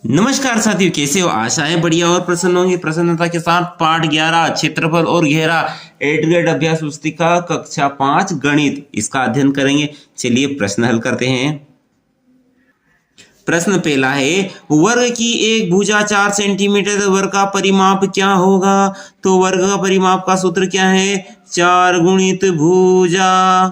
नमस्कार साथियों, कैसे हो? आशा है बढ़िया और प्रसन्न होंगे। प्रसन्नता के साथ पाठ 11 क्षेत्रफल और घेरा 8th ग्रेड अभ्यास पुस्तिका कक्षा 5 गणित इसका अध्ययन करेंगे। चलिए प्रश्न हल करते हैं। प्रश्न पहला है, वर्ग की एक भुजा 4 सेंटीमीटर, वर्ग का परिमाप क्या होगा? तो वर्ग का परिमाप का सूत्र क्या है? 4 गुणित भुजा।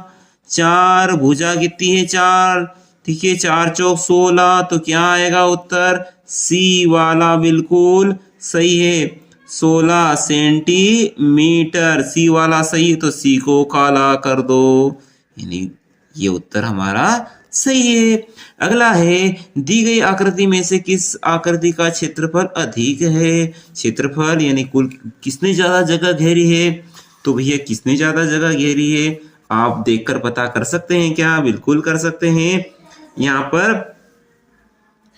4 भुजा कितनी है? 4। ठीक है, 4 चौक 16। तो क्या आएगा उत्तर? सी वाला बिल्कुल सही है। 16 सेंटीमीटर सी वाला सही है, तो सी को काला कर दो, यानी ये उत्तर हमारा सही है। अगला है, दी गई आकृति में से किस आकृति का क्षेत्रफल अधिक है? क्षेत्रफल यानी कुल किसने ज्यादा जगह घेरी है? तो भैया किसने ज्यादा जगह घेरी है आप देखकर पता कर सकते हैं क्या? बिल्कुल कर सकते हैं। यहाँ पर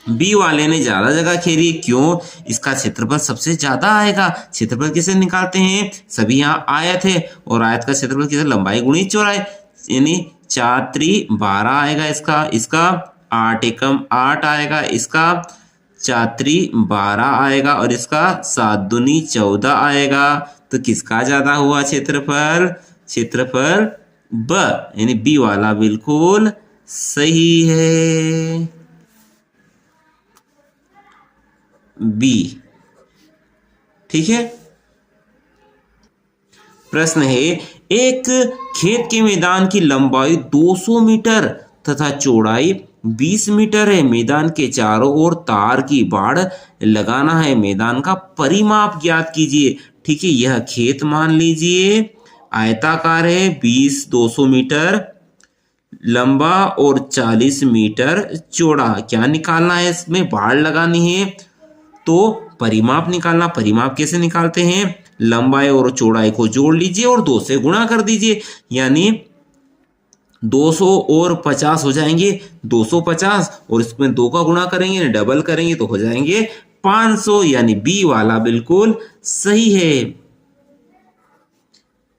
बी वाले ने ज्यादा जगह घेरी, क्यों? इसका क्षेत्रफल सबसे ज्यादा आएगा। क्षेत्रफल किसे निकालते हैं? सभी यहाँ आयत है, और आयत का क्षेत्रफल किसे? लंबाई गुणित चौड़ाई, यानी 4 त्रि 12 आएगा इसका 8 एकम 8 आएगा, इसका 4 त्रि 12 आएगा, और इसका 7 दूनी 14 आएगा। तो किसका ज्यादा हुआ क्षेत्रफल? क्षेत्रफल ब यानी बी वाला बिल्कुल सही है। बी, ठीक है। प्रश्न है, एक खेत के मैदान की लंबाई 200 मीटर तथा चौड़ाई 20 मीटर है। मैदान के चारों ओर तार की बाड़ लगाना है। मैदान का परिमाप ज्ञात कीजिए। ठीक है, यह खेत मान लीजिए आयताकार है, 200 मीटर लंबा और 40 मीटर चौड़ा। क्या निकालना है? इसमें बाड़ लगानी है, तो परिमाप निकालना। परिमाप कैसे निकालते हैं? लंबाई और चौड़ाई को जोड़ लीजिए और 2 से गुणा कर दीजिए, यानी 200 और 50 हो जाएंगे 250, और इसमें 2 का गुणा करेंगे, डबल करेंगे तो हो जाएंगे 500, यानी बी वाला बिल्कुल सही है।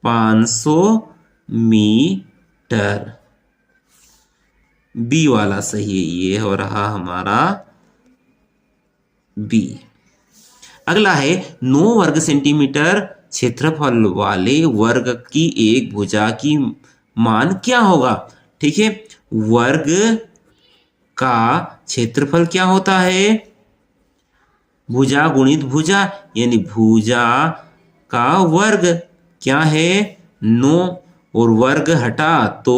500 मीटर बी वाला सही है। ये हो रहा हमारा बी। अगला है, 9 वर्ग सेंटीमीटर क्षेत्रफल वाले वर्ग की एक भुजा की मान क्या होगा? ठीक है, वर्ग का क्षेत्रफल क्या होता है? भुजा गुणित भुजा, यानी भुजा का वर्ग क्या है? 9, और वर्ग हटा तो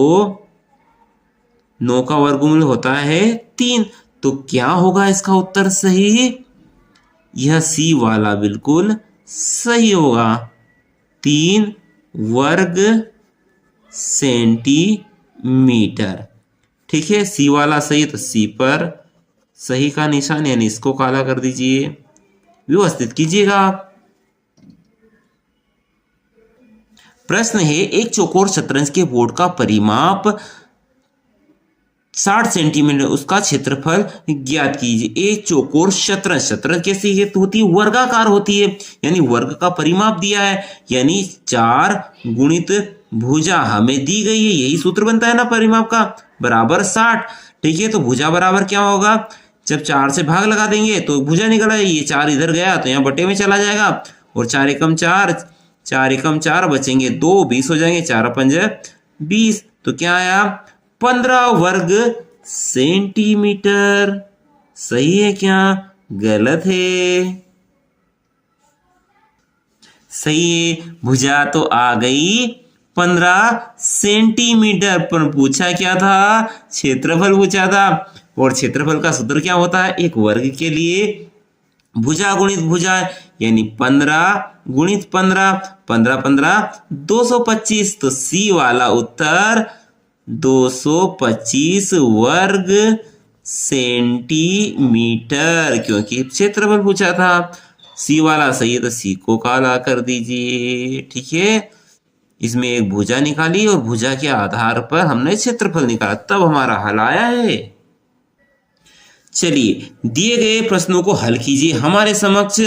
9 का वर्गमूल होता है 3। तो क्या होगा इसका उत्तर सही? यह सी वाला बिल्कुल सही होगा। 3 वर्ग सेंटीमीटर। ठीक है, सी वाला सही है, तो सी पर सही का निशान, यानी इसको काला कर दीजिए। व्यवस्थित कीजिएगा आप। प्रश्न है, एक चौकोर शतरंज के बोर्ड का परिमाप 60 सेंटीमीटर, उसका क्षेत्रफल ज्ञात कीजिए। एक चौकोर शतरंज, शतरंज कैसी होती है? वर्गाकार होती है, यानी वर्ग का परिमाप दिया है, यानी 4 गुणित भुजा हमें दी गई है, यही सूत्र बनता है ना परिमाप का, बराबर 60। ठीक है, तो भुजा बराबर क्या होगा? जब 4 से भाग लगा देंगे तो भुजा निकल आएगी। ये 4 इधर गया तो यहाँ बटे में चला जाएगा, और 4 एकम 4, 4 एकम 4 बचेंगे 2, 20 हो जाएंगे, 4 पंज 20। तो क्या आया? 15 वर्ग सेंटीमीटर। सही है क्या? गलत है। सही है, भुजा तो आ गई 15 सेंटीमीटर, पर पूछा क्या था? क्षेत्रफल पूछा था, और क्षेत्रफल का सूत्र क्या होता है? एक वर्ग के लिए भुजा गुणित भुजा, यानी 15 गुणित 15, 15 15 225। तो सी वाला उत्तर 225 वर्ग सेंटीमीटर, क्योंकि क्षेत्रफल पूछा था। सी वाला सही है, तो सी को काला कर दीजिए। ठीक है, इसमें एक भुजा निकाली और भुजा के आधार पर हमने क्षेत्रफल निकाला, तब हमारा हल आया है। चलिए, दिए गए प्रश्नों को हल कीजिए। हमारे समक्ष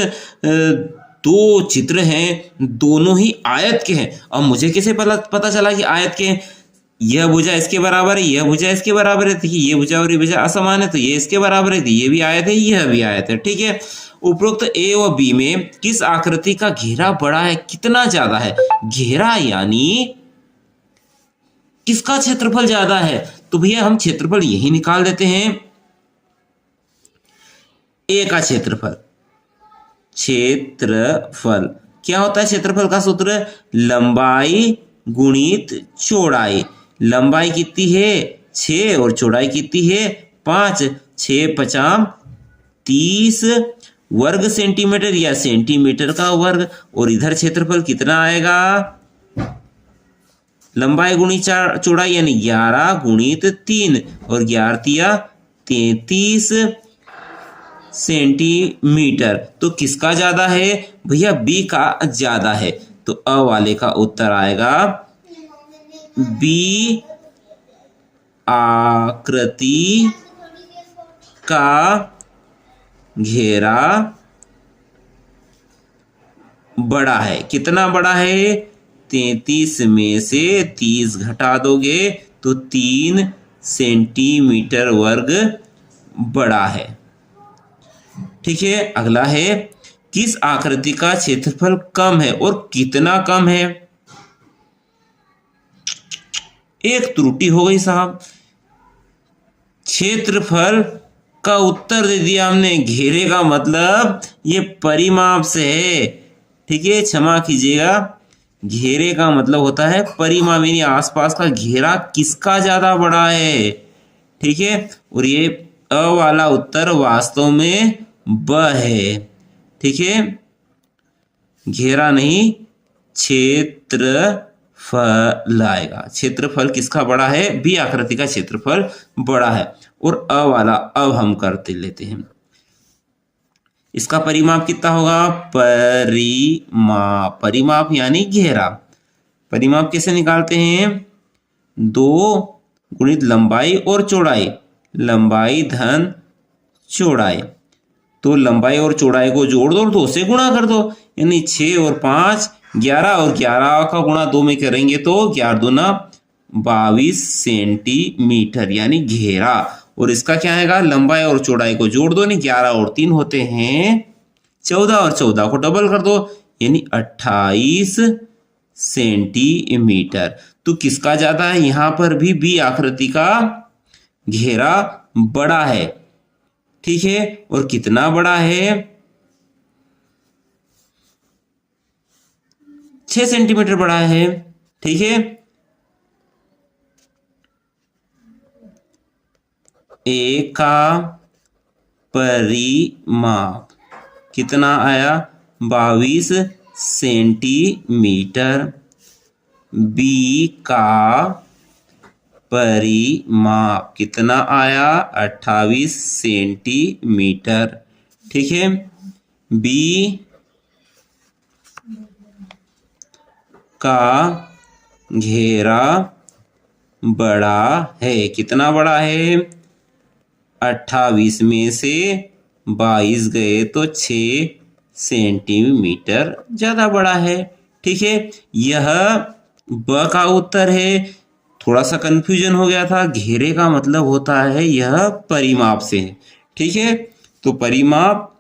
2 चित्र हैं, दोनों ही आयत के हैं। अब मुझे कैसे पता चला कि आयत के हैं? यह भुजा इसके बराबर है, यह भुजा इसके बराबर है। देखिए ये भुजा और ये भुजा असमान है तो ये इसके बराबर है, तो ये भी आयत है, यह भी आयत है। ठीक है, उपरोक्त ए व बी में किस आकृति का घेरा बड़ा है, कितना ज्यादा है? घेरा यानी किसका क्षेत्रफल ज्यादा है? तो भैया हम क्षेत्रफल यही निकाल देते हैं, ए का क्षेत्रफल। क्षेत्रफल क्या होता है? क्षेत्रफल का सूत्र लंबाई गुणित चौड़ाई। लंबाई कितनी है? 6 और चौड़ाई कितनी है? 5। 6 5 30 वर्ग सेंटीमीटर या सेंटीमीटर का वर्ग। और इधर क्षेत्रफल कितना आएगा? लंबाई गुणित चौड़ाई यानी 11 गुणित 3 और 11 तिया 33 सेंटीमीटर। तो किसका ज्यादा है? भैया बी का ज्यादा है। तो अ वाले का उत्तर आएगा बी, आकृति का घेरा बड़ा है। कितना बड़ा है? 33 में से 30 घटा दोगे तो 3 सेंटीमीटर वर्ग बड़ा है। ठीक है, अगला है किस आकृति का क्षेत्रफल कम है और कितना कम है? एक त्रुटि हो गई साहब, क्षेत्रफल का उत्तर दे दिया हमने, घेरे का मतलब ये परिमाप से है। ठीक है, क्षमा कीजिएगा, घेरे का मतलब होता है परिमाप, यानी आसपास का घेरा किसका ज्यादा बड़ा है। ठीक है, और ये अ वाला उत्तर वास्तव में ब है। ठीक है, घेरा नहीं क्षेत्रफल आएगा। क्षेत्रफल किसका बड़ा है? बी आकृति का क्षेत्रफल बड़ा है। और अ वाला अब हम करते लेते हैं, इसका परिमाप कितना होगा? परिमाप, परिमाप यानी घेरा। परिमाप कैसे निकालते हैं? 2 गुणित लंबाई और चौड़ाई, लंबाई धन चौड़ाई। तो लंबाई और चौड़ाई को जोड़ दो और 2 से गुणा कर दो, यानी 6 और 5 11 और 11 का गुणा 2 में करेंगे तो 11 दूना 22 सेंटीमीटर यानी घेरा। और इसका क्या आएगा? लंबाई और चौड़ाई को जोड़ दो, यानी 11 और 3 होते हैं 14 और 14 को डबल कर दो यानी 28 सेंटीमीटर। तो किसका ज्यादा है? यहां पर भी बी आकृति का घेरा बड़ा है। ठीक है, और कितना बड़ा है? 6 सेंटीमीटर बड़ा है। ठीक है, ए का परिमाप कितना आया? 22 सेंटीमीटर। बी का परिमाप कितना आया? 28 सेंटीमीटर। ठीक है, बी का घेरा बड़ा है। कितना बड़ा है? 28 में से 22 गए तो 6 सेंटीमीटर ज्यादा बड़ा है। ठीक है, यह ब का उत्तर है। थोड़ा सा कंफ्यूजन हो गया था, घेरे का मतलब होता है यह परिमाप से है। ठीक है, तो परिमाप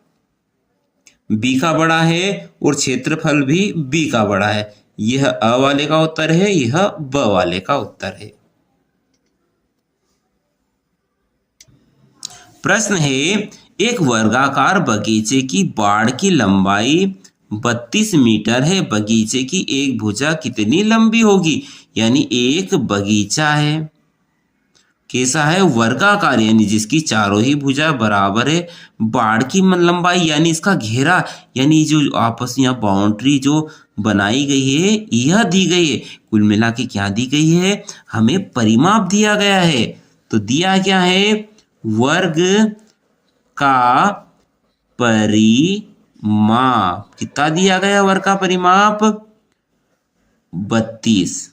बी का बड़ा है और क्षेत्रफल भी बी का बड़ा है। यह अ वाले का उत्तर है, यह ब वाले का उत्तर है। प्रश्न है, एक वर्गाकार बगीचे की बाड़ की लंबाई 32 मीटर है। बगीचे की एक भुजा कितनी लंबी होगी? यानी एक बगीचा है, कैसा है? वर्गाकार, यानी जिसकी चारों ही भुजा बराबर है। बाड़ की लंबाई यानी इसका घेरा, यानी जो आपस यहाँ बाउंड्री जो बनाई गई है यह दी गई है। कुल मिला के क्या दी गई है? हमें परिमाप दिया गया है। तो दिया क्या है? वर्ग का परिमाप कितना दिया गया? वर्ग का परिमाप 32।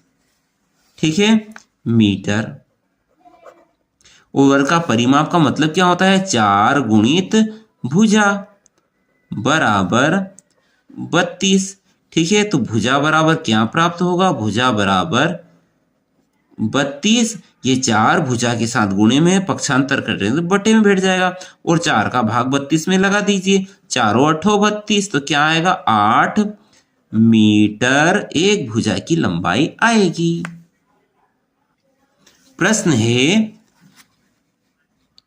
ठीक है, मीटर। और वर्ग का परिमाप का मतलब क्या होता है? 4 गुणित भुजा बराबर 32। ठीक है, तो भुजा बराबर क्या प्राप्त होगा? भुजा बराबर 32, ये 4 भुजा के साथ गुणे में पक्षांतर कर रहे हैं तो बटे में बैठ जाएगा, और 4 का भाग 32 में लगा दीजिए, 4 8 32, तो क्या आएगा 8 मीटर एक भुजा की लंबाई आएगी। प्रश्न है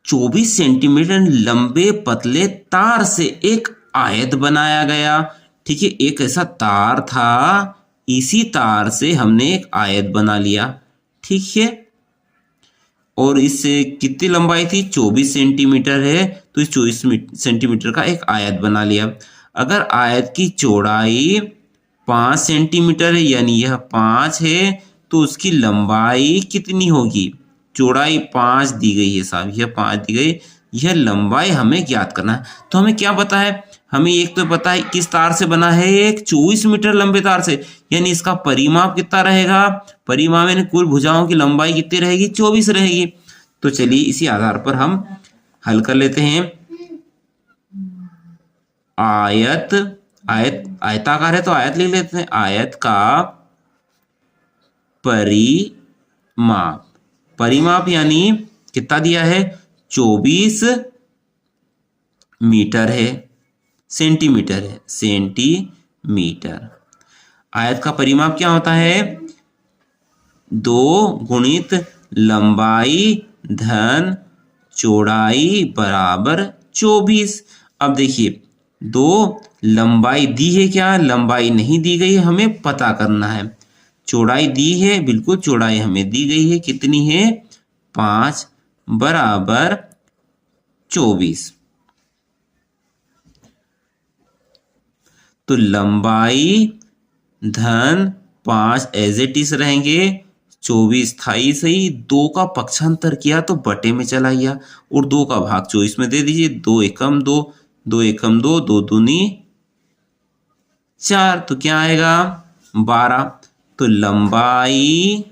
24 सेंटीमीटर लंबे पतले तार से एक आयत बनाया गया। ठीक है, एक ऐसा तार था, इसी तार से हमने एक आयत बना लिया। ठीक है, और इससे कितनी लंबाई थी 24 सेंटीमीटर है, तो इस 24 सेंटीमीटर का एक आयत बना लिया। अगर आयत की चौड़ाई 5 सेंटीमीटर है, यानी यह 5 है, तो उसकी लंबाई कितनी होगी? चौड़ाई 5 दी गई है साहब, यह 5 दी गई, यह लंबाई हमें ज्ञात करना है। तो हमें क्या पता है? हमें एक तो पता है किस तार से बना है, एक 24 मीटर लंबे तार से, यानी इसका परिमाप कितना रहेगा? परिमाप यानी कुल भुजाओं की लंबाई कितनी रहेगी? 24 रहेगी। तो चलिए इसी आधार पर हम हल कर लेते हैं। आयताकार है तो आयत लिख लेते हैं। आयत का परिमाप यानी कितना दिया है? 24 मीटर है, सेंटीमीटर है, सेंटीमीटर। आयत का परिमाप क्या होता है? 2 गुणित लंबाई धन चौड़ाई बराबर 24। अब देखिए 2 लंबाई दी है क्या? लंबाई नहीं दी गई है, हमें पता करना है। चौड़ाई दी है, बिल्कुल चौड़ाई हमें दी गई है, कितनी है? 5 बराबर 24। तो लंबाई धन 5 एज इट इज रहेंगे, 24 था ही सही, 2 का पक्षांतर किया तो बटे में चला गया, और 2 का भाग 24 में दे दीजिए। 2 एकम 2, 2 एकम 2, 2 दूनी 4, तो क्या आएगा? 12। तो लंबाई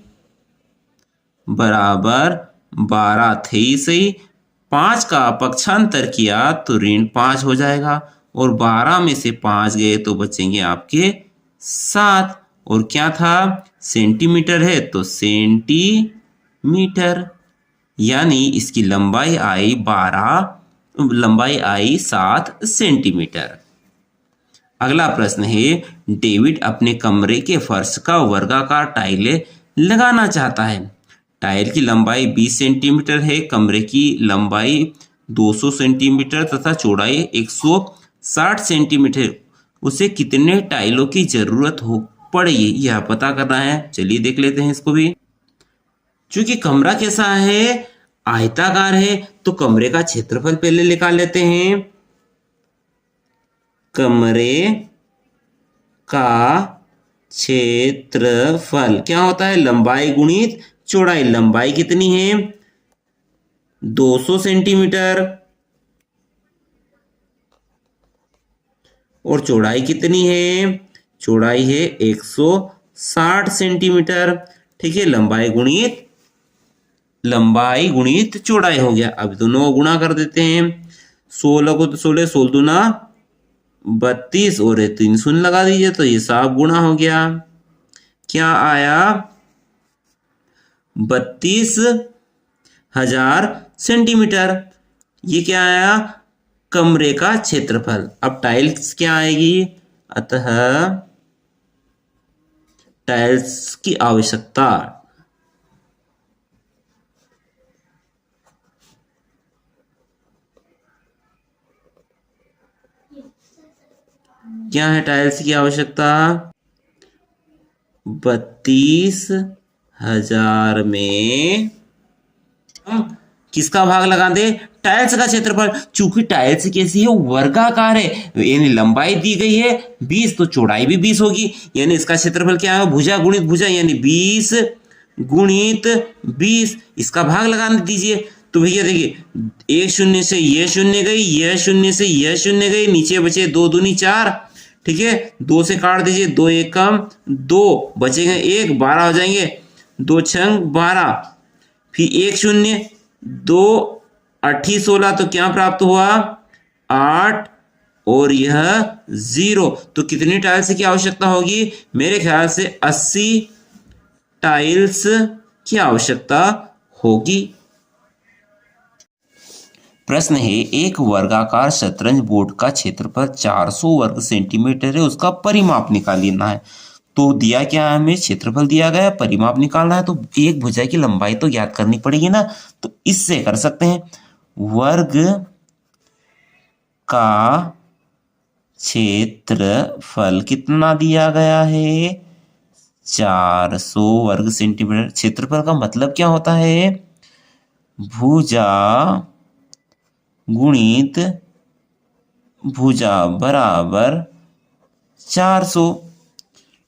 बराबर 12 थे ही सही, 5 का पक्षांतर किया तो ऋण 5 हो जाएगा, और 12 में से 5 गए तो बचेंगे आपके 7। और क्या था? सेंटीमीटर है तो सेंटीमीटर, यानी इसकी लंबाई आई 7 सेंटीमीटर। अगला प्रश्न है, डेविड अपने कमरे के फर्श का वर्गाकार टाइलें लगाना चाहता है। टाइल की लंबाई 20 सेंटीमीटर है, कमरे की लंबाई 200 सेंटीमीटर तथा चौड़ाई 160 सेंटीमीटर। उसे कितने टाइलों की जरूरत हो पड़ेगी, यह पता करना है। चलिए देख लेते हैं इसको भी। चूंकि कमरा कैसा है? आयताकार है, तो कमरे का क्षेत्रफल पहले निकाल लेते हैं। कमरे का क्षेत्रफल क्या होता है? लंबाई गुणित चौड़ाई। लंबाई कितनी है? 200 सेंटीमीटर, और चौड़ाई कितनी है? चौड़ाई है 160 सेंटीमीटर। ठीक है, लंबाई गुणित चौड़ाई हो गया। अब दोनों को गुणा कर देते हैं। 16 को 16, 16 दूना 32, और 3 शून्य लगा दीजिए तो ये साफ गुणा हो गया। क्या आया? 32,000 सेंटीमीटर। ये क्या आया? कमरे का क्षेत्रफल। अब टाइल्स क्या आएगी? अतः टाइल्स की आवश्यकता क्या है? टाइल्स की आवश्यकता 32,000 में हम किसका भाग लगा दे? टाइल्स का क्षेत्रफल। चूंकि टाइल्स कैसी है? वर्गाकार है, यानी लंबाई दी गई है 20, तो चौड़ाई भी 20 होगी, यानी इसका क्षेत्रफल क्या है? भुजा गुणित भुजा, यानी 20 गुणित 20, इसका भाग लगाने दीजिए। तो भैया देखिए, एक शून्य से यह शून्य गई, यह शून्य से यह शून्य गई, नीचे बचे 2 दूनी 4। ठीक है, 2 से काट दीजिए, 2 एकम 2, बचेंगे 1, 12 हो जाएंगे, 2 छंग 12, फिर 1 शून्य, 2 8 16, तो क्या प्राप्त हुआ? 8, और यह 0। तो कितनी टाइल्स की आवश्यकता होगी? मेरे ख्याल से 80 टाइल्स की आवश्यकता होगी। प्रश्न है, एक वर्गाकार शतरंज बोर्ड का क्षेत्रफल 400 वर्ग सेंटीमीटर है, उसका परिमाप निकालना है। तो दिया क्या है, हमें क्षेत्रफल दिया गया है, परिमाप निकालना है, तो एक भुजा की लंबाई तो ज्ञात करनी पड़ेगी ना। तो इससे कर सकते हैं। वर्ग का क्षेत्रफल कितना दिया गया है, 400 वर्ग सेंटीमीटर। क्षेत्रफल का मतलब क्या होता है, भुजा गुणित भुजा बराबर 400।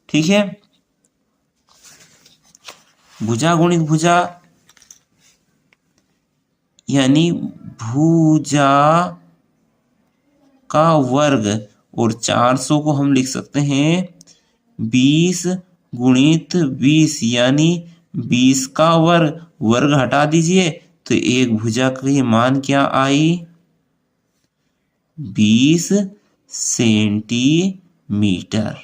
ठीक है, भुजा गुणित भुजा यानी भुजा का वर्ग, और 400 को हम लिख सकते हैं 20 गुणित 20 यानी 20 का वर्ग। वर्ग हटा दीजिए तो एक भुजा का ये मान क्या आई, 20 सेंटीमीटर।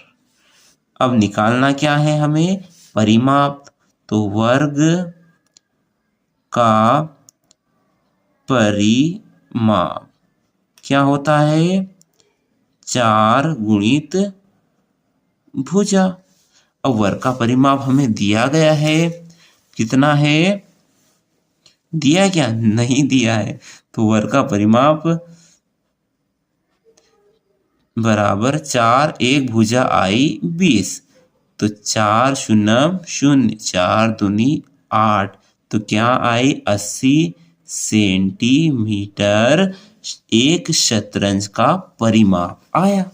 अब निकालना क्या है हमें, परिमाप। तो वर्ग का परिमाप क्या होता है, 4 गुणित भुजा। अब वर्ग का परिमाप हमें दिया गया है, कितना है, दिया क्या, नहीं दिया है। तो वर्ग का परिमाप बराबर 4, एक भुजा आई 20, तो 4 शून्य 0, 4 दूनी 8, तो क्या आई 80 सेंटीमीटर एक शतरंज का परिमाप आया।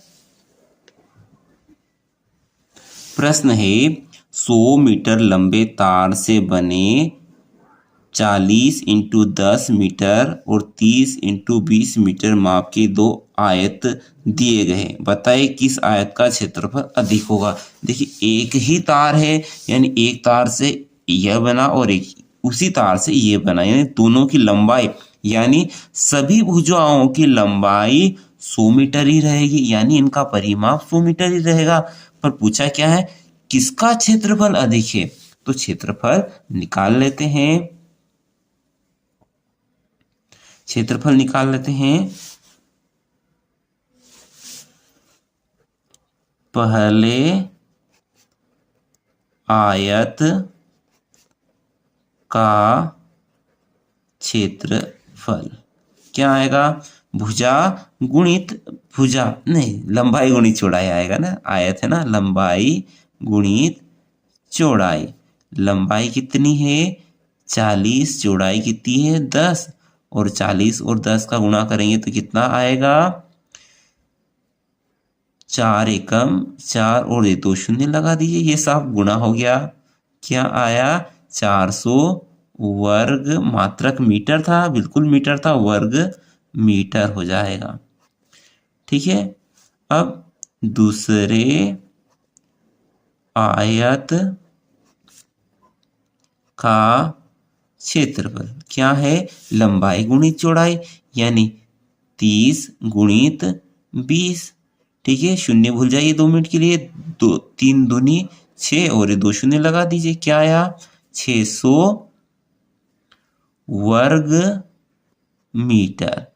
प्रश्न है, 100 मीटर लंबे तार से बने 40 × 10 मीटर और 30 × 20 मीटर माप के दो आयत दिए गए, बताइए किस आयत का क्षेत्रफल अधिक होगा। देखिए एक ही तार है, यानी एक तार से यह बना और एक उसी तार से यह बना, यानी दोनों की लंबाई, यानी सभी भुजाओं की लंबाई 100 मीटर ही रहेगी, यानी इनका परिमाप 100 मीटर ही रहेगा। पर पूछा क्या है, किसका क्षेत्रफल अधिक है। तो क्षेत्रफल निकाल लेते हैं, क्षेत्रफल निकाल लेते हैं। पहले आयत का क्षेत्रफल क्या आएगा, भुजा गुणित भुजा, नहीं लंबाई गुणित चौड़ाई आएगा ना, आयत है ना, लंबाई गुणित चौड़ाई। लंबाई कितनी है 40, चौड़ाई कितनी है 10, और 40 और 10 का गुणा करेंगे तो कितना आएगा, 4 एकम 4 और ये 2 शून्य लगा दीजिए, ये सब गुणा हो गया, क्या आया 400 वर्ग, मात्रक मीटर था, बिल्कुल मीटर था, वर्ग मीटर हो जाएगा। ठीक है, अब दूसरे आयत का क्षेत्रफल क्या है, लंबाई गुणित चौड़ाई, यानी 30 गुणित 20। ठीक है, शून्य भूल जाइए 2 मिनट के लिए, 3 दूनी 6 और 2 शून्य लगा दीजिए, क्या आया 600 वर्ग मीटर।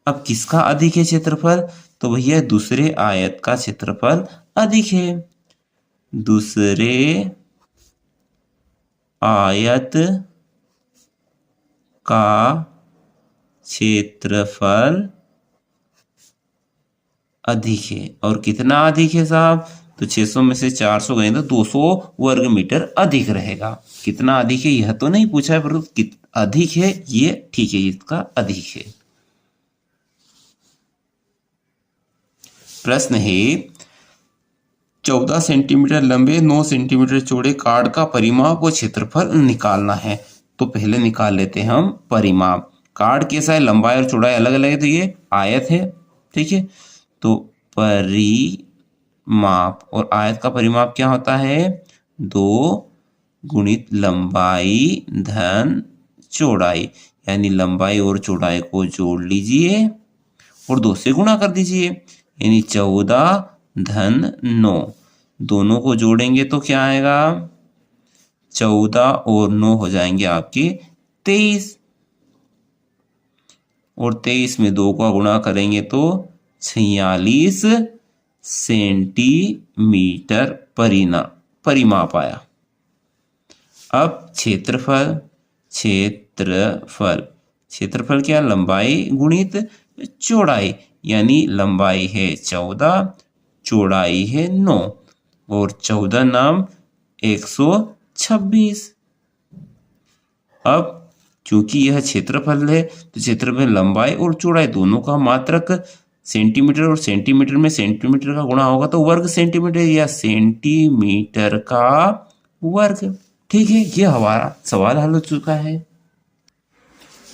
अब किसका अधिक है क्षेत्रफल, तो भैया दूसरे आयत का क्षेत्रफल अधिक है। दूसरे आयत का क्षेत्रफल अधिक है, और कितना अधिक है साहब, तो 600 में से 400 गए तो 200 वर्ग मीटर अधिक रहेगा। कितना अधिक है यह तो नहीं पूछा है, पर अधिक है ये ठीक है, इसका अधिक है। प्रश्न है, 14 सेंटीमीटर लंबे 9 सेंटीमीटर चौड़े कार्ड का परिमाप और क्षेत्रफल निकालना है। तो पहले निकाल लेते हैं हम परिमाप। कार्ड कैसा है, लंबाई और चौड़ाई अलग अलग है, तो ये आयत है। ठीक है, तो परिमाप और आयत का परिमाप क्या होता है, 2 गुणित लंबाई धन चौड़ाई, यानी लंबाई और चौड़ाई को जोड़ लीजिए और 2 से गुणा कर दीजिए, यानी 14 धन 9, दोनों को जोड़ेंगे तो क्या आएगा 14 और 9 हो जाएंगे आपके 23, और 23 में 2 का गुणा करेंगे तो 46 सेंटीमीटर परिमाप आया। अब क्षेत्रफल, क्षेत्रफल क्या, लंबाई गुणित चौड़ाई, यानी लंबाई है 14, चौड़ाई है 9, और 14 नाम 126। अब क्योंकि यह क्षेत्रफल है तो क्षेत्रफल लंबाई और चौड़ाई दोनों का मात्रक सेंटीमीटर, और सेंटीमीटर में सेंटीमीटर का गुणा होगा तो वर्ग सेंटीमीटर या सेंटीमीटर का वर्ग। ठीक है, यह हमारा सवाल हल हो चुका है।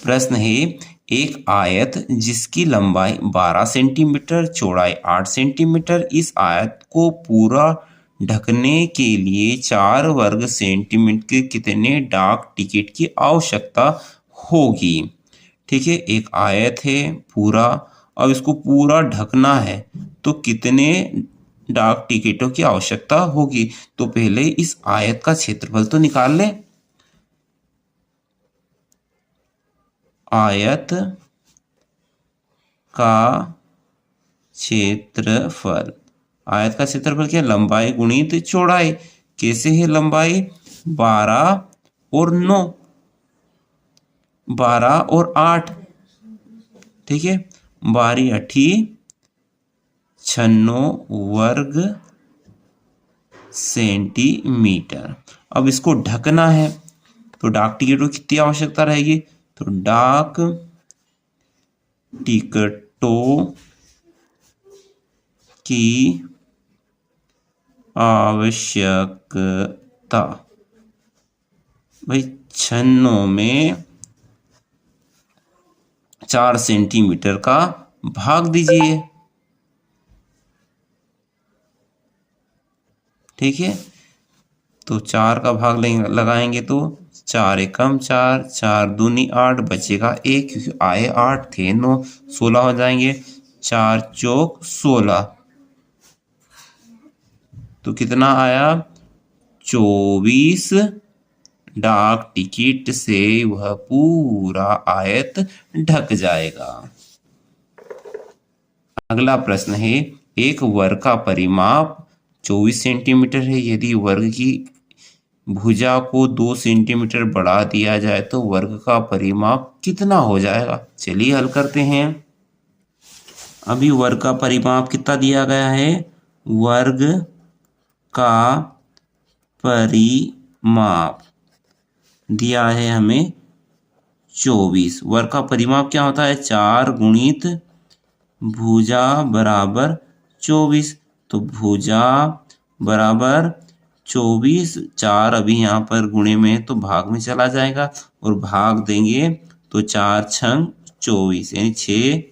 प्रश्न है, एक आयत जिसकी लंबाई 12 सेंटीमीटर, चौड़ाई 8 सेंटीमीटर, इस आयत को पूरा ढकने के लिए 4 वर्ग सेंटीमीटर के कितने डाक टिकट की आवश्यकता होगी। ठीक है, एक आयत है पूरा, अब इसको पूरा ढकना है तो कितने डाक टिकटों की आवश्यकता होगी। तो पहले इस आयत का क्षेत्रफल तो निकाल लें। आयत का क्षेत्रफल, आयत का क्षेत्रफल क्या, लंबाई गुणित चौड़ाई। कैसे है लंबाई, 12 और 9, 12 और 8। ठीक है, 12 8 96 वर्ग सेंटीमीटर। अब इसको ढकना है तो डाक टिकटों की कितनी आवश्यकता रहेगी, तो डाक टिकटों की आवश्यकता, भाई 96 में 4 सेंटीमीटर का भाग दीजिए। ठीक है, तो 4 का भाग लगाएंगे तो 4 एकम 4, 4 दूनी 8, बचेगा 1 क्योंकि आए 8 थे 9, 16 हो जाएंगे, 4 चौक 16, तो कितना आया, 24 डाक टिकट से वह पूरा आयत ढक जाएगा। अगला प्रश्न है, एक वर्ग का परिमाप 24 सेंटीमीटर है, यदि वर्ग की भुजा को 2 सेंटीमीटर बढ़ा दिया जाए तो वर्ग का परिमाप कितना हो जाएगा। चलिए हल करते हैं। अभी वर्ग का परिमाप कितना दिया गया है, वर्ग का परिमाप दिया है हमें 24। वर्ग का परिमाप क्या होता है, 4 गुणित भुजा बराबर 24, तो भुजा बराबर 24, 4 अभी यहाँ पर गुणे में है तो भाग में चला जाएगा, और भाग देंगे तो 4 छंग 24 यानी 6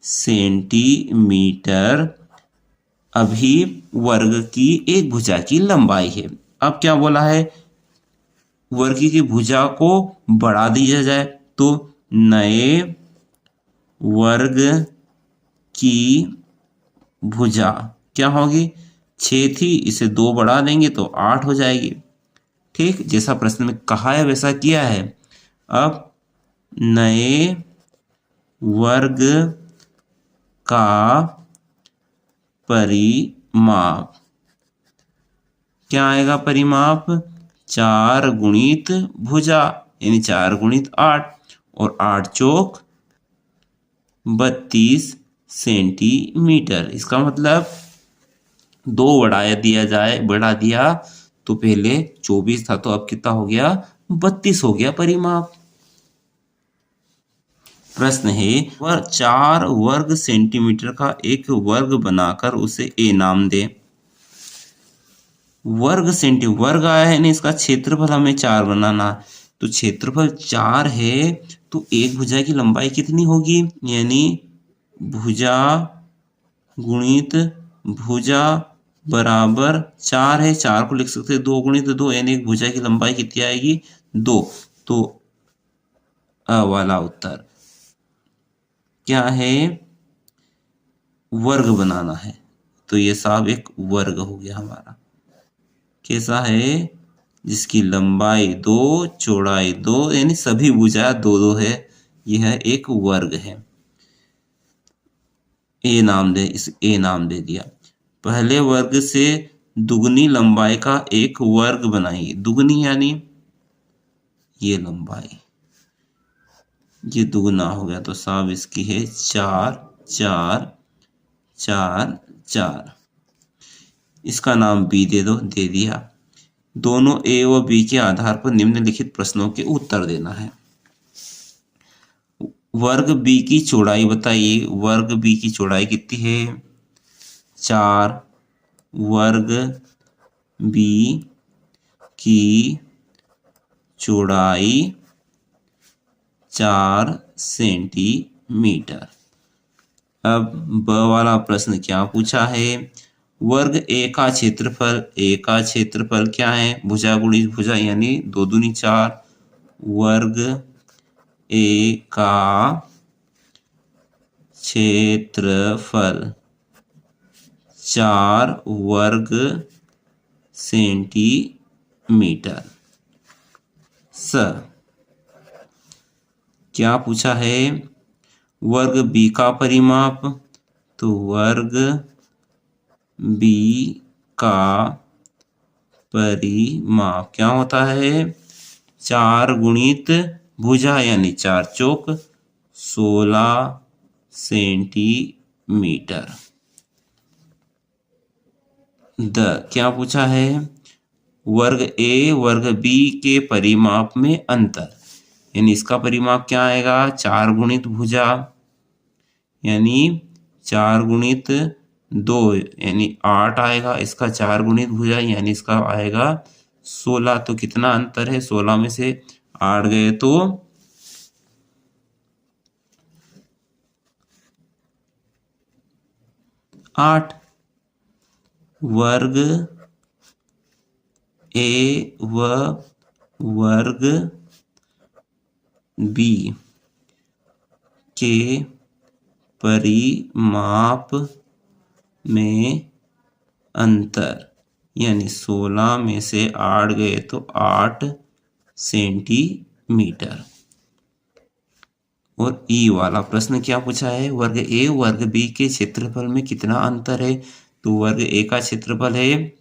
सेंटीमीटर अभी वर्ग की एक भुजा की लंबाई है। अब क्या बोला है, वर्ग की भुजा को बढ़ा दिया जाए तो नए वर्ग की भुजा क्या होगी, 6 थी, इसे 2 बढ़ा देंगे तो 8 हो जाएगी। ठीक, जैसा प्रश्न में कहा है वैसा किया है। अब नए वर्ग का परिमाप क्या आएगा, परिमाप 4 गुणित भुजा यानी 4 गुणित 8, और 8 चौक 32 सेंटीमीटर। इसका मतलब 2 बढ़ा दिया तो पहले 24 था तो अब कितना हो गया, 32 हो गया परिमाप। प्रश्न है, 4 वर्ग सेंटीमीटर का एक वर्ग बनाकर उसे ए नाम दे। वर्ग आया है ना, इसका क्षेत्रफल हमें 4 बनाना है, तो क्षेत्रफल 4 है तो एक भुजा की लंबाई कितनी होगी, यानी भुजा गुणित भुजा बराबर 4 है, 4 को लिख सकते हैं 2 गुणित 2 यानी एक भुजा की लंबाई कितनी आएगी, 2। तो अ वाला उत्तर क्या है, वर्ग बनाना है, तो ये साहब एक वर्ग हो गया हमारा। कैसा है, जिसकी लंबाई 2 चौड़ाई 2 यानी सभी भुजा 2-2 है, यह एक वर्ग है। ए नाम दे दिया। पहले वर्ग से दुगनी लंबाई का एक वर्ग बनाइए। दुगनी यानी ये लंबाई, ये दुगना हो गया तो सब इसकी है 4 4 4 4। इसका नाम बी दे दो, दे दिया। दोनों ए और बी के आधार पर निम्नलिखित प्रश्नों के उत्तर देना है। वर्ग बी की चौड़ाई बताइए। वर्ग बी की चौड़ाई कितनी है? 4। वर्ग बी की चौड़ाई 4 सेंटीमीटर। अब ब वाला प्रश्न क्या पूछा है? वर्ग ए का क्षेत्रफल, ए का क्षेत्रफल क्या है? भुजा गुणित भुजा यानी 2 दूनी 4। वर्ग ए का क्षेत्रफल 4 वर्ग सेंटीमीटर। स क्या पूछा है? वर्ग बी का परिमाप, तो वर्ग बी का परिमाप क्या होता है? 4 गुणित भुजा यानी 4 चौक 16 सेंटीमीटर। द क्या पूछा है? वर्ग ए वर्ग बी के परिमाप में अंतर, यानी इसका परिमाप क्या आएगा? 4 गुणित भुजा यानी 4 गुणित 2 यानी 8 आएगा। इसका 4 गुणित भुजा यानी इसका आएगा 16। तो कितना अंतर है? 16 में से 8 गए तो 8। वर्ग ए व वर्ग बी के परिमाप में अंतर, यानी 16 में से 8 गए तो 8 सेंटीमीटर। और ई वाला प्रश्न क्या पूछा है? वर्ग ए वर्ग बी के क्षेत्रफल में कितना अंतर है? तो वर्ग ए का क्षेत्रफल है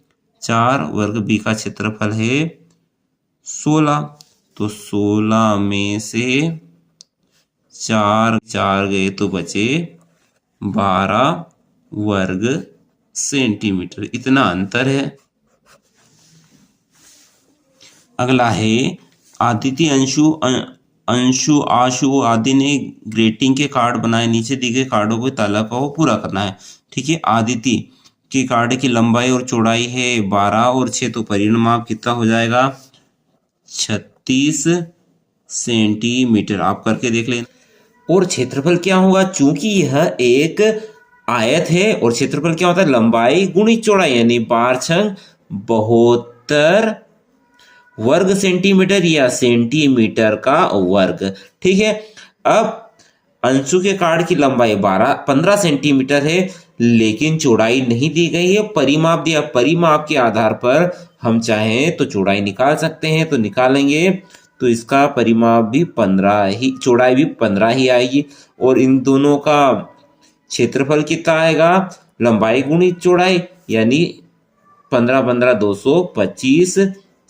4, वर्ग बी का क्षेत्रफल है 16। तो 16 में से 4 गए तो बचे 12 वर्ग सेंटीमीटर। इतना अंतर है। अगला है आदित्य, अंशु आशु आदि ने ग्रीटिंग के कार्ड बनाए। नीचे दिए गए कार्डों को ताला को पूरा करना है। ठीक है, आदित्य के कार्ड की लंबाई और चौड़ाई है 12 और 6, तो परिमाप कितना हो जाएगा? 36 सेंटीमीटर। आप करके देख लें। और क्षेत्रफल क्या होगा? चूंकि यह एक आयत है और क्षेत्रफल क्या होता है? लंबाई गुणित चौड़ाई यानी 12 72 वर्ग सेंटीमीटर या सेंटीमीटर का वर्ग। ठीक है, अब अंशु के कार्ड की लंबाई 15 सेंटीमीटर है, लेकिन चौड़ाई नहीं दी गई है, परिमाप दिया। परिमाप के आधार पर हम चाहें तो चौड़ाई निकाल सकते हैं, तो निकालेंगे तो इसका परिमाप भी 15 ही, चौड़ाई भी 15 ही आएगी। और इन दोनों का क्षेत्रफल कितना आएगा? लंबाई गुणित चौड़ाई यानी 15 225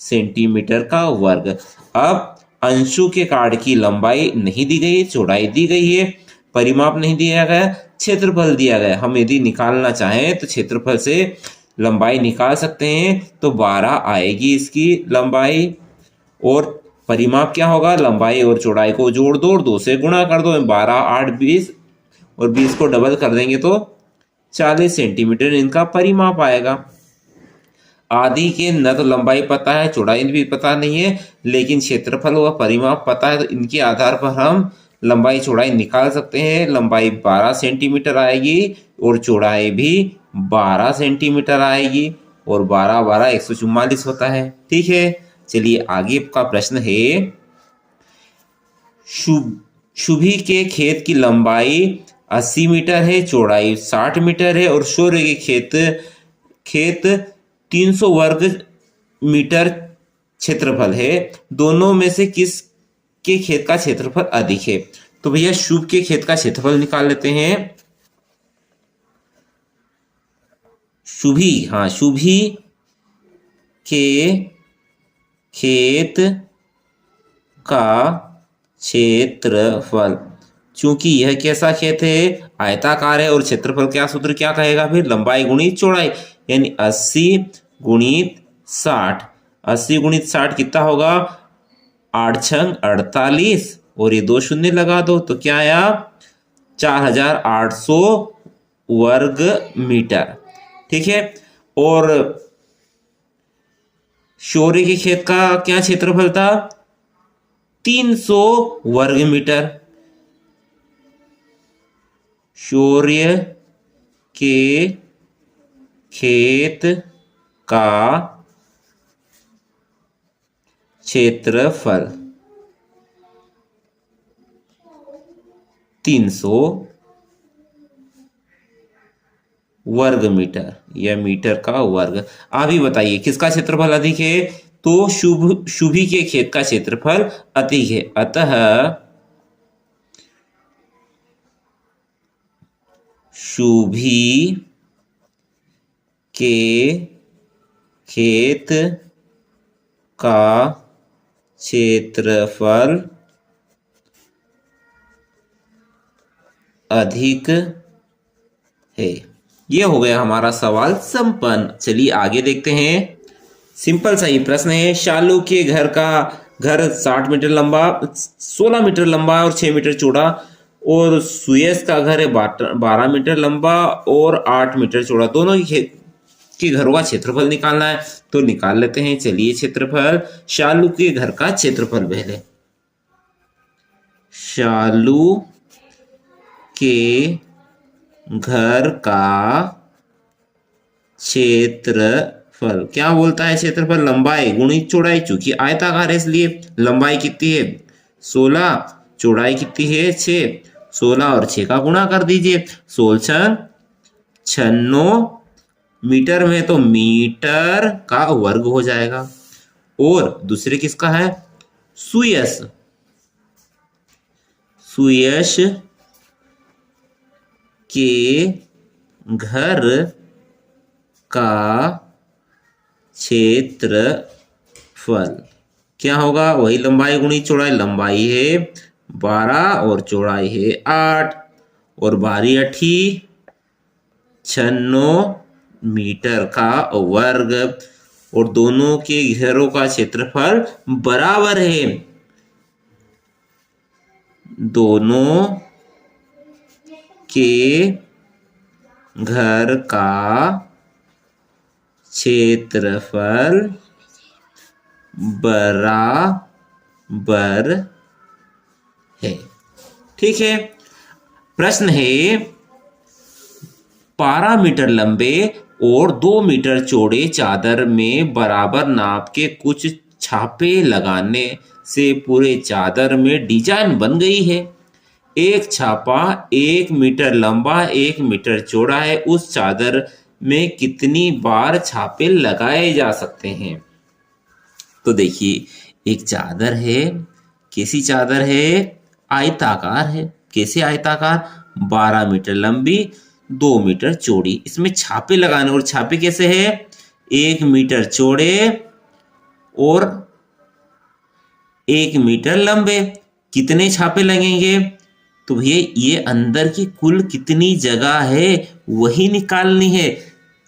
सेंटीमीटर का वर्ग। अब अंशु के कार्ड की लंबाई नहीं दी गई है, चौड़ाई दी गई है, परिमाप नहीं दिया गया, क्षेत्रफल दिया गया। हम यदि निकालना चाहें तो क्षेत्रफल से लंबाई निकाल सकते हैं, तो 12 आएगी इसकी लंबाई। और परिमाप क्या होगा? लंबाई और चौड़ाई को जोड़ दो और 2 से गुणा कर दो। 12 8 20 और 20 को डबल कर देंगे तो 40 सेंटीमीटर इनका परिमाप आएगा। आदि के न तो लंबाई पता है, चौड़ाई भी पता नहीं है, लेकिन क्षेत्रफल व परिमाप पता है, तो इनके आधार पर हम लंबाई चौड़ाई निकाल सकते हैं। लंबाई 12 सेंटीमीटर आएगी और चौड़ाई भी 12 सेंटीमीटर आएगी। और 12 12 144 होता है। ठीक है, चलिए आगे का प्रश्न है। शुभी के खेत की लंबाई 80 मीटर है, चौड़ाई 60 मीटर है और शौर्य के खेत 300 वर्ग मीटर क्षेत्रफल है, दोनों में से किस के खेत का क्षेत्रफल अधिक है? तो भैया शुभ के खेत का क्षेत्रफल निकाल लेते हैं। शुभी के खेत का क्षेत्रफल, चूंकि यह कैसा खेत है, आयताकार है, और क्षेत्रफल क्या सूत्र क्या कहेगा फिर, लंबाई गुणित चौड़ाई, यानी 80 गुणित 60। 80 गुणित 60 कितना होगा, 8 छंग 48, और ये 2 शून्य लगा दो तो क्या आया, 4800 वर्ग मीटर। ठीक है। और शौर्य के खेत का क्या क्षेत्रफल था, 300 वर्ग मीटर। शौर्य के खेत का क्षेत्रफल 300 वर्ग मीटर, या मीटर का वर्ग। आप ही बताइए किसका क्षेत्रफल अधिक है, तो शुभी के खेत का क्षेत्रफल अधिक है, अतः शुभी के खेत का क्षेत्रफल अधिक है। ये हो गया हमारा सवाल संपन्न। चलिए आगे देखते हैं। सिंपल सा ही प्रश्न है। शालू के घर 60 मीटर लंबा, 16 मीटर लंबा और 6 मीटर चौड़ा, और सुयस का घर है 12 मीटर लंबा और 8 मीटर चौड़ा। दोनों के घरों का क्षेत्रफल निकालना है, तो निकाल लेते हैं। चलिए क्षेत्रफल, शालू के घर का क्षेत्रफल पहले। शालू के घर का क्षेत्रफल क्या बोलता है, क्षेत्रफल लंबाई गुणित चौड़ाई, चूंकि आयताकार है इसलिए लंबाई कितनी है 16, चौड़ाई कितनी है 6, 16 और 6 का गुणा कर दीजिए, 16 96 मीटर में तो मीटर का वर्ग हो जाएगा। और दूसरे किसका है, सुयश के घर का क्षेत्रफल क्या होगा, वही लंबाई गुणित चौड़ाई, लंबाई है 12 और चौड़ाई है 8, और 12 अठी 96 मीटर का वर्ग, और दोनों के घेरों का क्षेत्रफल बराबर है। दोनों के घर का क्षेत्रफल बराबर है। ठीक है। प्रश्न है, 12 मीटर लंबे और 2 मीटर चौड़े चादर में बराबर नाप के कुछ छापे लगाने से पूरे चादर में डिजाइन बन गई है। एक छापा 1 मीटर लंबा 1 मीटर चौड़ा है, उस चादर में कितनी बार छापे लगाए जा सकते हैं? तो देखिए, एक चादर है, कैसी चादर है, आयताकार है। कैसे आयताकार, 12 मीटर लंबी 2 मीटर चौड़ी। इसमें छापे लगाने, और छापे कैसे है, 1 मीटर चौड़े और 1 मीटर लंबे। कितने छापे लगेंगे, तो भैया ये अंदर की कुल कितनी जगह है वही निकालनी है,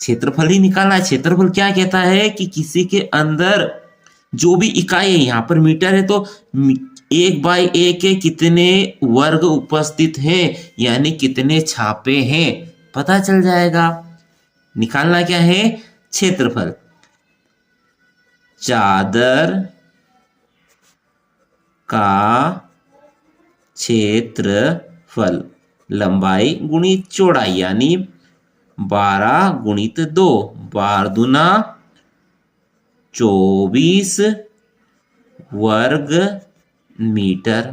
क्षेत्रफल ही निकालना है। क्षेत्रफल क्या कहता है कि किसी के अंदर जो भी इकाई है, यहाँ पर मीटर है तो 1/1 के कितने वर्ग उपस्थित हैं, यानी कितने छापे हैं, पता चल जाएगा। निकालना क्या है, क्षेत्रफल। चादर का क्षेत्रफल लंबाई गुणित चौड़ाई, यानी 12 गुणित 2, 12 दूना 24 वर्ग मीटर।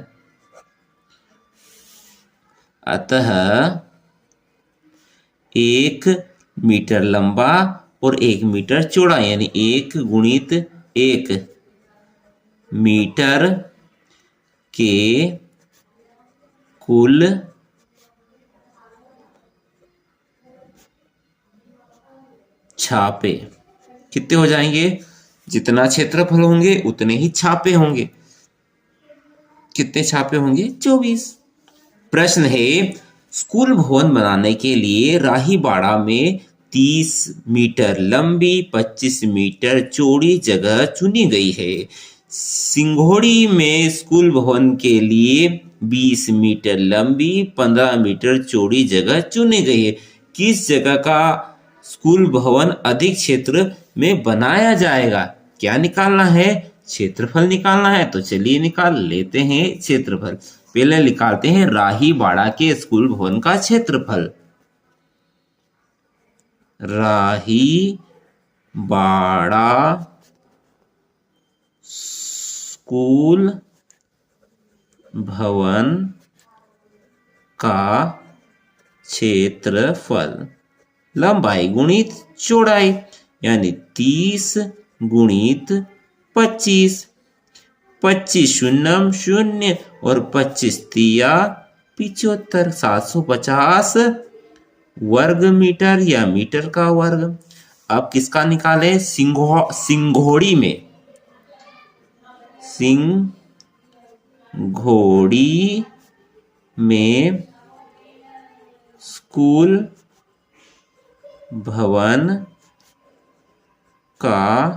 अतः 1 मीटर लंबा और 1 मीटर चौड़ा, यानी 1 गुणित 1 मीटर के कुल छापे कितने हो जाएंगे? जितना क्षेत्रफल होंगे उतने ही छापे होंगे। कितने छापे होंगे? 24। प्रश्न है, स्कूल भवन बनाने के लिए राहीबाड़ा में 30 मीटर लंबी 25 मीटर चौड़ी जगह चुनी गई है। सिंघोड़ी में स्कूल भवन के लिए 20 मीटर लंबी 15 मीटर चौड़ी जगह चुनी गई है। किस जगह का स्कूल भवन अधिक क्षेत्र में बनाया जाएगा? क्या निकालना है? क्षेत्रफल निकालना है। तो चलिए निकाल लेते हैं क्षेत्रफल। पहले निकालते हैं राहीबाड़ा के स्कूल भवन का क्षेत्रफल। राहीबाड़ा स्कूल भवन का क्षेत्रफल लंबाई गुणित चौड़ाई यानी 30 गुणित 25। 25 शून्यम शून्य और 25 तिया 75। 750 वर्ग मीटर या मीटर का वर्ग। अब किसका निकाले? सिंघोड़ी में। सिंघोड़ी में स्कूल भवन का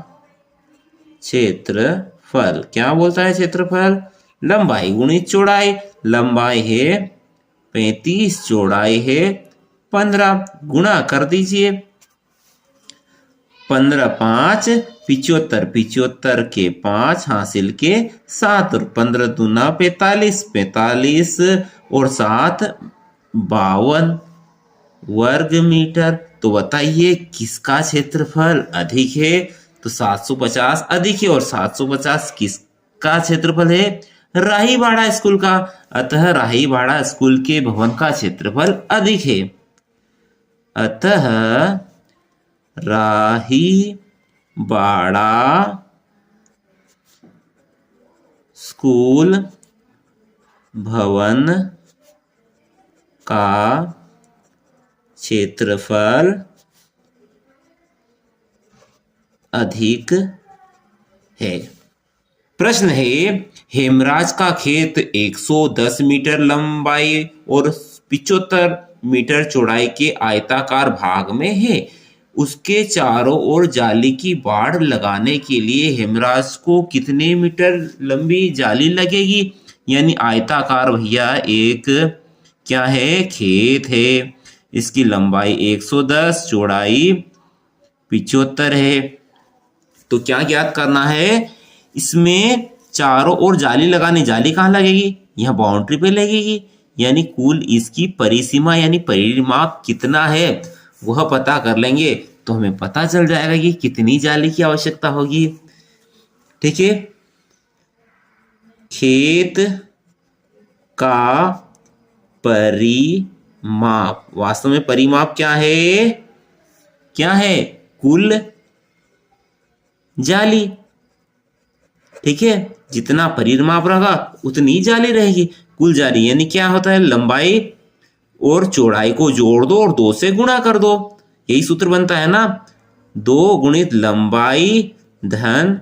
क्षेत्रफल क्या बोलता है? क्षेत्रफल लंबाई गुणित चौड़ाई। लंबाई है 35, चौड़ाई है 15। गुणा कर दीजिए। 15 5 75। 75 के 5 हासिल के 7 और 15 दूना 45। 45 और 7 52 वर्ग मीटर। तो बताइए किसका क्षेत्रफल अधिक है? तो 750 अधिक है और 750 किसका क्षेत्रफल है? राहीबाड़ा स्कूल का। अतः राहीबाड़ा स्कूल के भवन का क्षेत्रफल अधिक है। अतः राहीबाड़ा स्कूल भवन का क्षेत्रफल अधिक है। प्रश्न है, हेमराज का खेत 110 मीटर लंबाई और 75 मीटर चौड़ाई के आयताकार भाग में है। उसके चारों ओर जाली की बाड़ लगाने के लिए हेमराज को कितने मीटर लंबी जाली लगेगी? यानी आयताकार भैया एक क्या है? खेत है। इसकी लंबाई 110, चौड़ाई 75 है। तो क्या ज्ञात करना है? इसमें चारों ओर जाली लगाने। जाली कहाँ लगेगी? यहाँ बाउंड्री पे लगेगी। यानी कुल इसकी परिसीमा यानी परिमाप कितना है वह पता कर लेंगे तो हमें पता चल जाएगा कि कितनी जाली की आवश्यकता होगी। ठीक है। खेत का परिमाप, वास्तव में परिमाप क्या है? क्या है? कुल जाली। ठीक है। जितना परिमाप रहेगा उतनी जाली रहेगी। कुल जाली यानी क्या होता है? लंबाई और चौड़ाई को जोड़ दो और 2 से गुणा कर दो। यही सूत्र बनता है ना, 2 गुणित लंबाई धन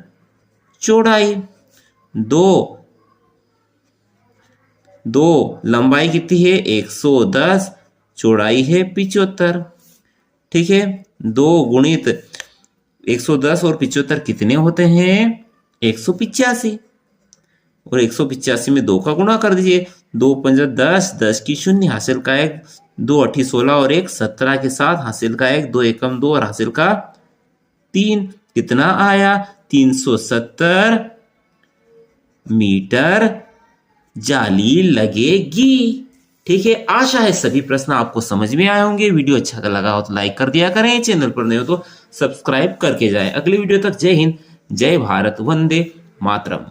चौड़ाई। 2 लंबाई कितनी है? 110, चौड़ाई है 75। ठीक है। 2 गुणित 110 और 75 कितने होते हैं? 185। और 185 में 2 का गुणा कर दीजिए। 2 5 10, 10 की 0 हासिल का 1, 2 8 16 और 1 17 के साथ हासिल का 1, 2 एकम 2 और हासिल का 3। कितना आया? 370 मीटर जाली लगेगी। ठीक है। आशा है सभी प्रश्न आपको समझ में आए होंगे। वीडियो अच्छा लगा हो तो लाइक कर दिया करें, चैनल पर नए हो तो सब्सक्राइब करके जाएं। अगली वीडियो तक जय हिंद, जय भारत, वंदे मातरम।